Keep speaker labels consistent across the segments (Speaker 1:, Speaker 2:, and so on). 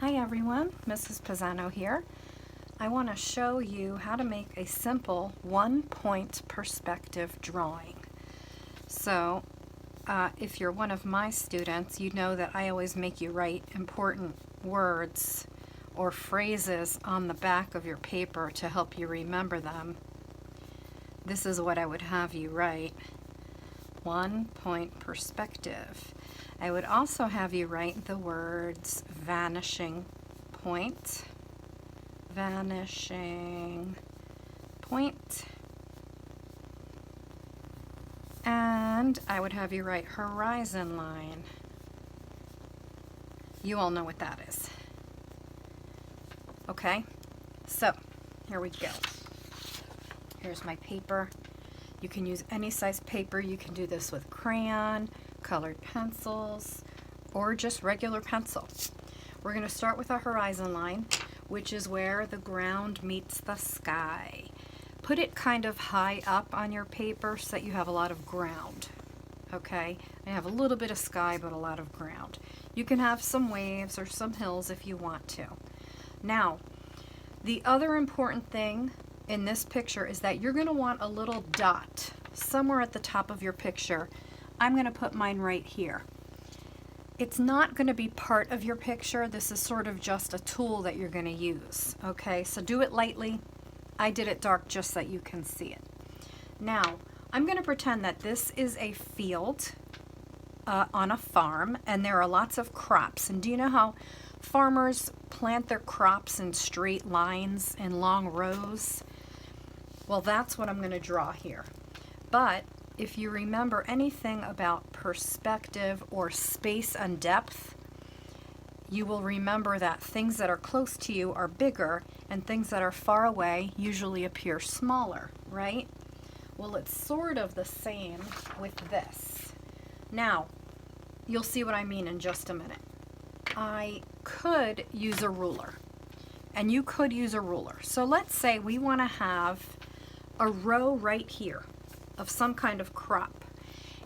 Speaker 1: Hi everyone, Mrs. Pisano here. I want to show you how to make a simple one-point perspective drawing. So if you're one of my students, you know that I always make you write important words or phrases on the back of your paper to help you remember them. This is what I would have you write. One-point perspective. I would also have you write the words vanishing point, vanishing point, and I would have you write horizon line. You all know what that is. Okay, so here we go. Here's my paper. You can use any size paper. You can do this with crayon, colored pencils, or just regular pencil. We're going to start with a horizon line, which is where the ground meets the sky. Put it kind of high up on your paper so that you have a lot of ground. Okay? I have a little bit of sky, but a lot of ground. You can have some waves or some hills if you want to. Now, the other important thing in this picture is that you're going to want a little dot somewhere at the top of your picture. I'm going to put mine right here. It's not going to be part of your picture. This is sort of just a tool that you're going to use. Okay, so do it lightly. I did it dark just so that you can see it. Now, I'm going to pretend that this is a field on a farm, and there are lots of crops. And do you know how farmers plant their crops in straight lines in long rows? Well, that's what I'm going to draw here. But if you remember anything about perspective or space and depth, you will remember that things that are close to you are bigger and things that are far away usually appear smaller, right? Well, it's sort of the same with this. Now, you'll see what I mean in just a minute. I could use a ruler, and you could use a ruler. So let's say we want to have a row right here of some kind of crop.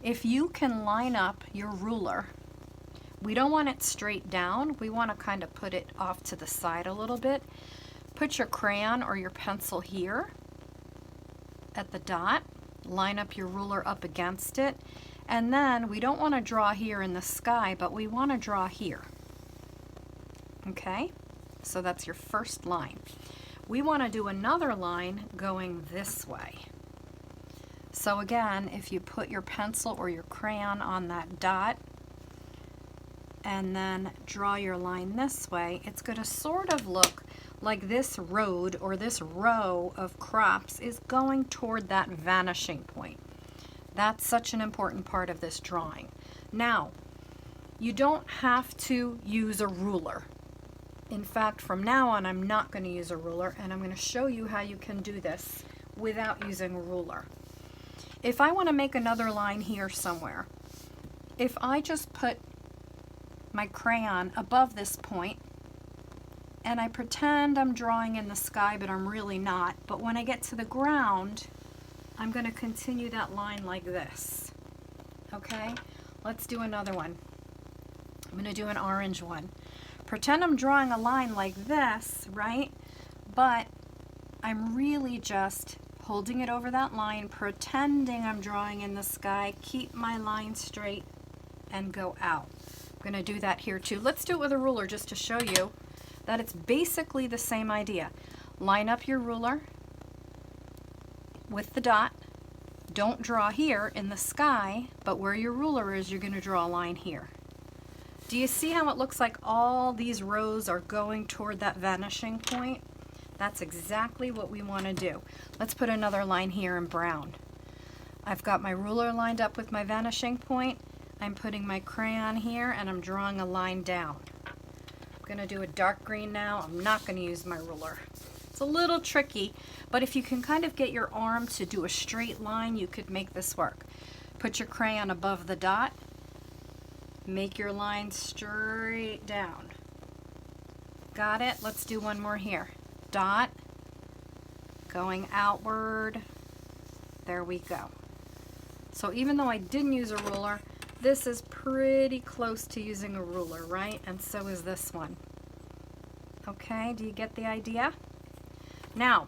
Speaker 1: If you can line up your ruler, we don't want it straight down. We want to kind of put it off to the side a little bit. Put your crayon or your pencil here at the dot. Line up your ruler up against it. And then we don't want to draw here in the sky, but we want to draw here. Okay? So that's your first line. We want to do another line going this way. So again, if you put your pencil or your crayon on that dot and then draw your line this way, it's going to sort of look like this road or this row of crops is going toward that vanishing point. That's such an important part of this drawing. Now, you don't have to use a ruler. In fact, from now on, I'm not going to use a ruler, and I'm going to show you how you can do this without using a ruler. If I want to make another line here somewhere, if I just put my crayon above this point, and I pretend I'm drawing in the sky, but I'm really not, but when I get to the ground, I'm going to continue that line like this. Okay? Let's do another one. I'm going to do an orange one. Pretend I'm drawing a line like this, right? But I'm really just holding it over that line, pretending I'm drawing in the sky, keep my line straight, and go out. I'm going to do that here too. Let's do it with a ruler just to show you that it's basically the same idea. Line up your ruler with the dot. Don't draw here in the sky, but where your ruler is, you're going to draw a line here. Do you see how it looks like all these rows are going toward that vanishing point? That's exactly what we want to do. Let's put another line here in brown. I've got my ruler lined up with my vanishing point. I'm putting my crayon here and I'm drawing a line down. I'm going to do a dark green now. I'm not going to use my ruler. It's a little tricky, but if you can kind of get your arm to do a straight line, you could make this work. Put your crayon above the dot. Make your line straight down. Got it? Let's do one more here. Dot, going outward. There we go. So even though I didn't use a ruler, this is pretty close to using a ruler, right? And so is this one. Okay, do you get the idea? Now,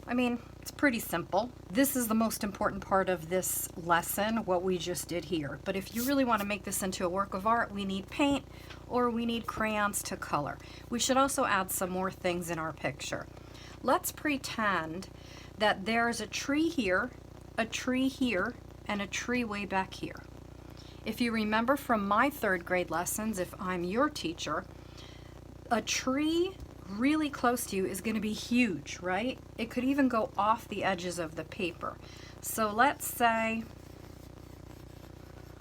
Speaker 1: I mean, it's pretty simple. This is the most important part of this lesson, what we just did here. But if you really want to make this into a work of art, we need paint or we need crayons to color. We should also add some more things in our picture. Let's pretend that there's a tree here, a tree here, and a tree way back here. If you remember from my 3rd grade lessons, if I'm your teacher, a tree really close to you is going to be huge, right? It could even go off the edges of the paper. So let's say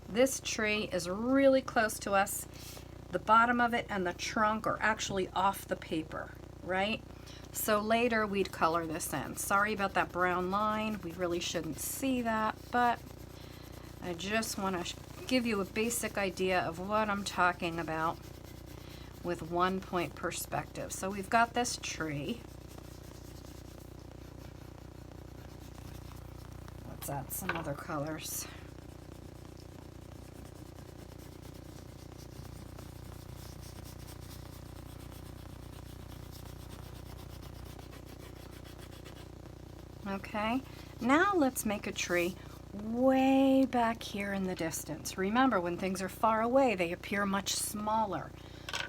Speaker 1: this tree is really close to us. The bottom of it and the trunk are actually off the paper, right? So later we'd color this in. Sorry about that brown line. We really shouldn't see that, but I just want to give you a basic idea of what I'm talking about with 1-point perspective. So we've got this tree. Let's add some other colors. Okay, now let's make a tree way back here in the distance. Remember, when things are far away, they appear much smaller.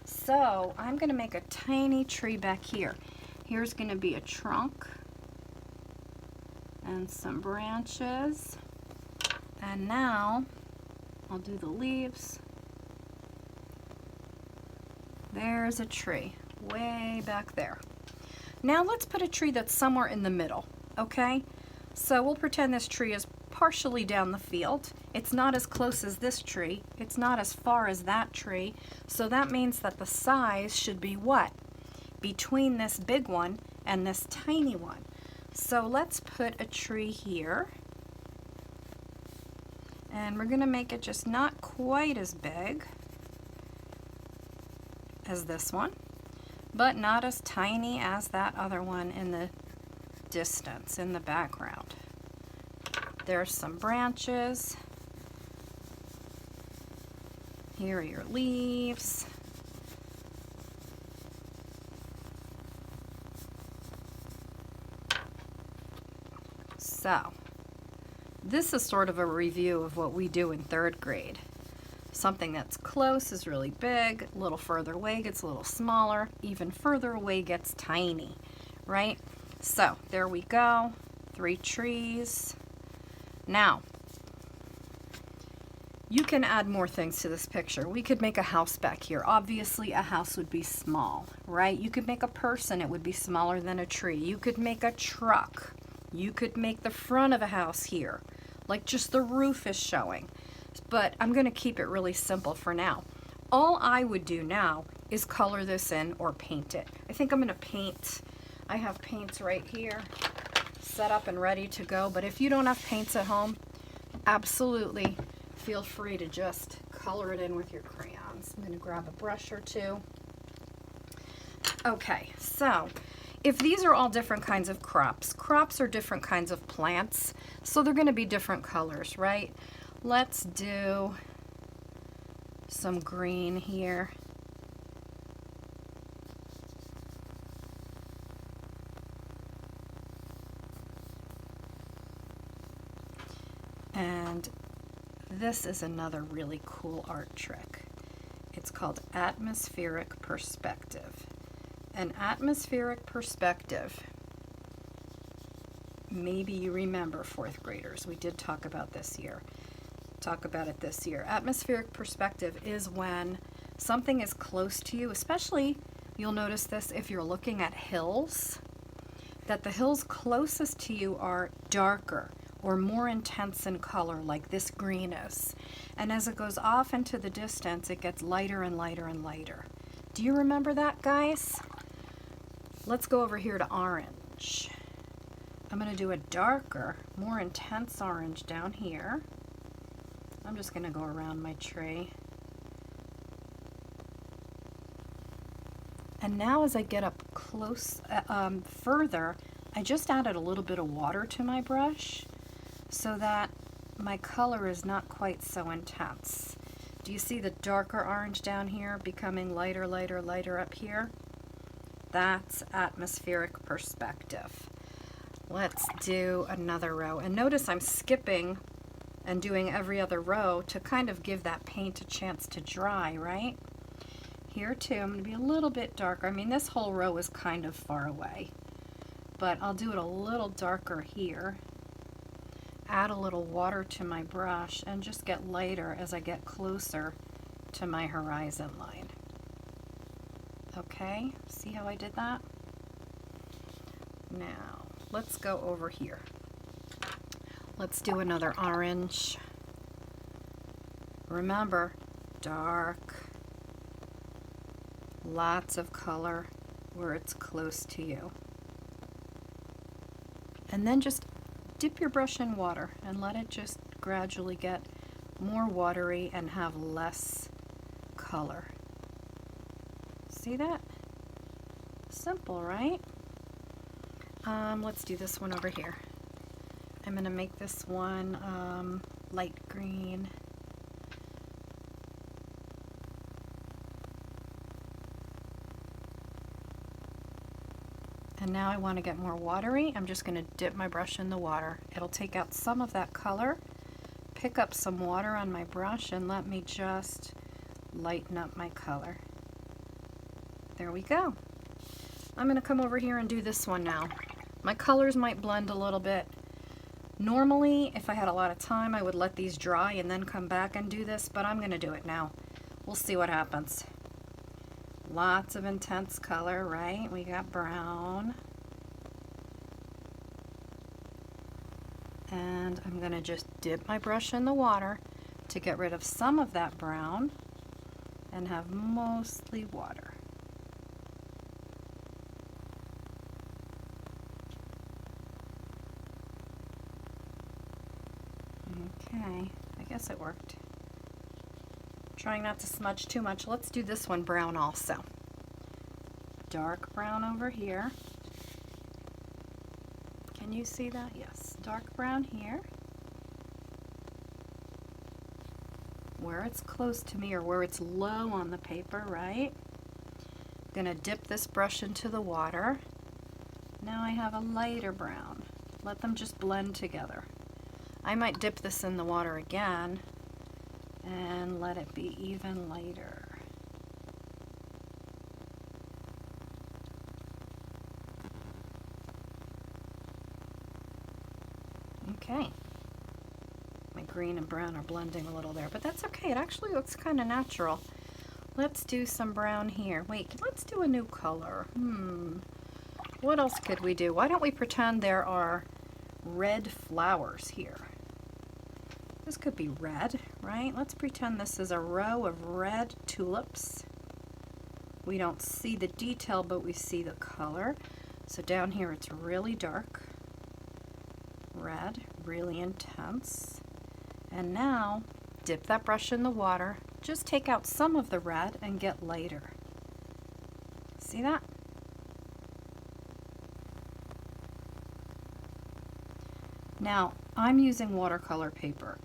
Speaker 1: So I'm going to make a tiny tree back here. Here's going to be a trunk and some branches. And now I'll do the leaves. There's a tree way back there. Now let's put a tree that's somewhere in the middle, okay? So we'll pretend this tree is partially down the field. It's not as close as this tree. It's not as far as that tree. So that means that the size should be what? Between this big one and this tiny one. So let's put a tree here. And we're going to make it just not quite as big as this one, but not as tiny as that other one in the distance, in the background. There's some branches. Here are your leaves. So, this is sort of a review of what we do in 3rd grade. Something that's close is really big, a little further away gets a little smaller, even further away gets tiny, right? So, there we go, 3 trees. Now, you can add more things to this picture. We could make a house back here. Obviously, a house would be small, right? You could make a person, it would be smaller than a tree. You could make a truck. You could make the front of a house here, like just the roof is showing. But I'm going to keep it really simple for now. All I would do now is color this in or paint it. I think I'm going to paint. I have paints right here set up and ready to go, but if you don't have paints at home, absolutely feel free to just color it in with your crayons. I'm going to grab a brush or two. Okay, so if these are all different kinds of crops are different kinds of plants, so they're going to be different colors, right? Let's do some green here. And this is another really cool art trick. It's called atmospheric perspective. An atmospheric perspective, maybe you remember 4th graders, we did talk about it this year. Atmospheric perspective is when something is close to you, especially you'll notice this if you're looking at hills, that the hills closest to you are darker or more intense in color, like this green is. And as it goes off into the distance, it gets lighter and lighter and lighter. Do you remember that, guys? Let's go over here to orange. I'm going to do a darker, more intense orange down here. I'm just going to go around my tree. And now as I get up close, further, I just added a little bit of water to my brush so that my color is not quite so intense. Do you see the darker orange down here becoming lighter, lighter, lighter up here? That's atmospheric perspective. Let's do another row. And notice I'm skipping and doing every other row to kind of give that paint a chance to dry, right? Here too, I'm going to be a little bit darker. I mean, this whole row is kind of far away, but I'll do it a little darker here. Add a little water to my brush and just get lighter as I get closer to my horizon line. Okay, see how I did that? Now, let's go over here. Let's do another orange. Remember, dark, lots of color where it's close to you. And then just dip your brush in water and let it just gradually get more watery and have less color. See that? Simple, right? Let's do this one over here. I'm going to make this one light green. And now I want to get more watery. I'm just going to dip my brush in the water. It'll take out some of that color, pick up some water on my brush, and let me just lighten up my color. There we go. I'm going to come over here and do this one now. My colors might blend a little bit. Normally, if I had a lot of time, I would let these dry and then come back and do this, but I'm going to do it now. We'll see what happens. Lots of intense color, right? We got brown. And I'm going to just dip my brush in the water to get rid of some of that brown and have mostly water. Okay, I guess it worked. Trying not to smudge too much. Let's do this one brown also. Dark brown over here. Can you see that? Yes. Dark brown here. Where it's close to me or where it's low on the paper, right? I'm gonna dip this brush into the water. Now I have a lighter brown. Let them just blend together. I might dip this in the water again and let it be even lighter. Okay. My green and brown are blending a little there, but that's okay. It actually looks kind of natural. Let's do some brown here. Wait, let's do a new color. What else could we do? Why don't we pretend there are red flowers here? This could be red, right? Let's pretend this is a row of red tulips. We don't see the detail, but we see the color. So down here it's really dark. Red, really intense. And now, dip that brush in the water. Just take out some of the red and get lighter. See that? Now, I'm using watercolor paper.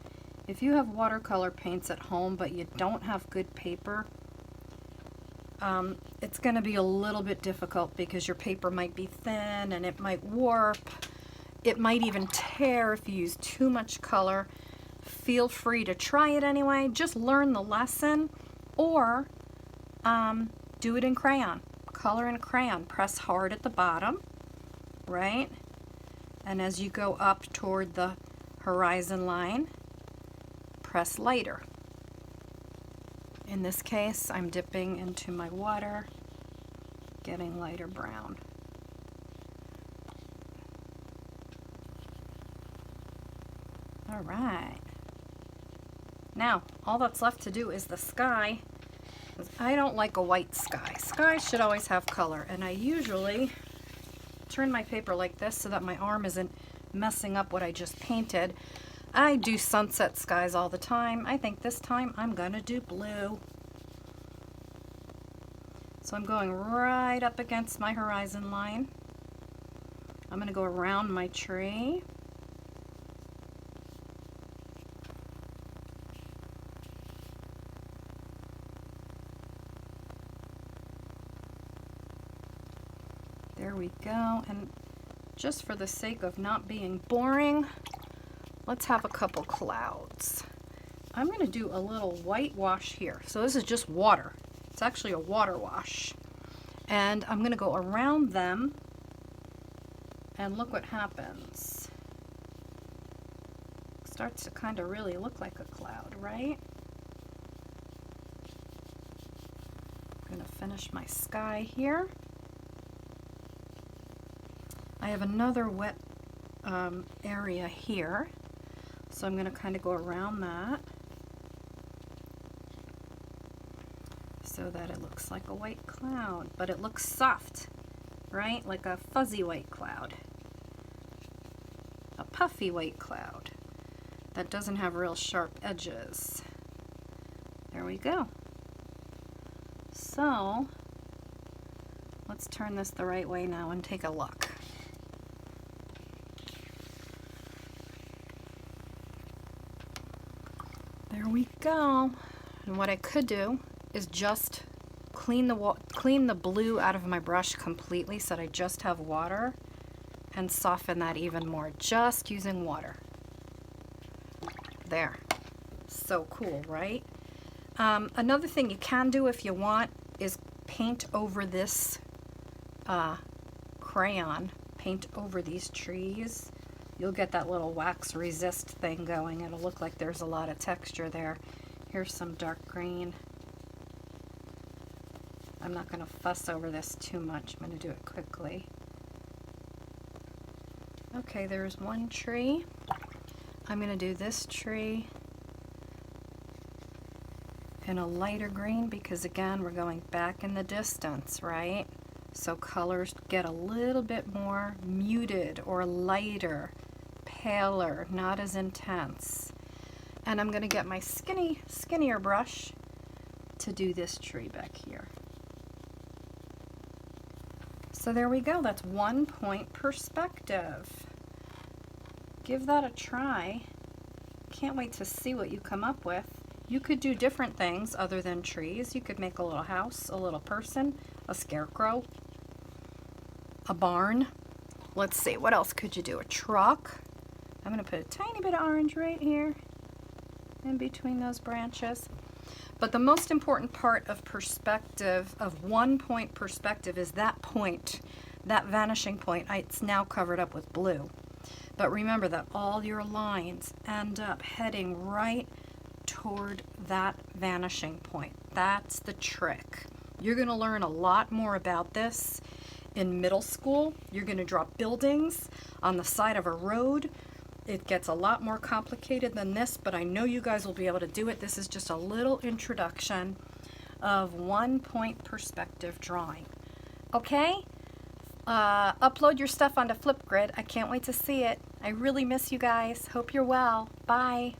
Speaker 1: If you have watercolor paints at home but you don't have good paper, it's going to be a little bit difficult because your paper might be thin and it might warp. It might even tear if you use too much color. Feel free to try it anyway. Just learn the lesson or do it in crayon. Color in crayon. Press hard at the bottom, right? And as you go up toward the horizon line, press lighter. In this case, I'm dipping into my water, getting lighter brown. All right. Now, all that's left to do is the sky. I don't like a white sky. Sky should always have color, and I usually turn my paper like this so that my arm isn't messing up what I just painted. I do sunset skies all the time. I think this time I'm gonna do blue. So I'm going right up against my horizon line. I'm gonna go around my tree. There we go. And just for the sake of not being boring, let's have a couple clouds. I'm going to do a little whitewash here. So this is just water. It's actually a water wash. And I'm going to go around them and look what happens. It starts to kind of really look like a cloud, right? I'm going to finish my sky here. I have another wet area here, so I'm going to kind of go around that so that it looks like a white cloud, but it looks soft, right? Like a fuzzy white cloud, a puffy white cloud that doesn't have real sharp edges. There we go. So let's turn this the right way now and take a look. There we go. And what I could do is just clean the blue out of my brush completely so that I just have water, and soften that even more just using water. There. So cool, right? Another thing you can do if you want is paint over this crayon. Paint over these trees. You'll get that little wax resist thing going. It'll look like there's a lot of texture there. Here's some dark green. I'm not going to fuss over this too much. I'm going to do it quickly. Okay, there's one tree. I'm going to do this tree in a lighter green because, again, we're going back in the distance, right? So colors get a little bit more muted or lighter, paler, not as intense. And I'm going to get my skinnier brush to do this tree back here. So there we go. That's 1 point perspective. Give that a try. Can't wait to see what you come up with. You could do different things other than trees. You could make a little house, a little person, a scarecrow, a barn. Let's see, what else could you do? A truck. I'm going to put a tiny bit of orange right here in between those branches. But the most important part of perspective, of 1 point perspective, is that point, that vanishing point. It's now covered up with blue. But remember that all your lines end up heading right toward that vanishing point. That's the trick. You're going to learn a lot more about this in middle school. You're going to draw buildings on the side of a road. It gets a lot more complicated than this, but I know you guys will be able to do it. This is just a little introduction of 1 point perspective drawing. Okay? Upload your stuff onto Flipgrid. I can't wait to see it. I really miss you guys. Hope you're well. Bye.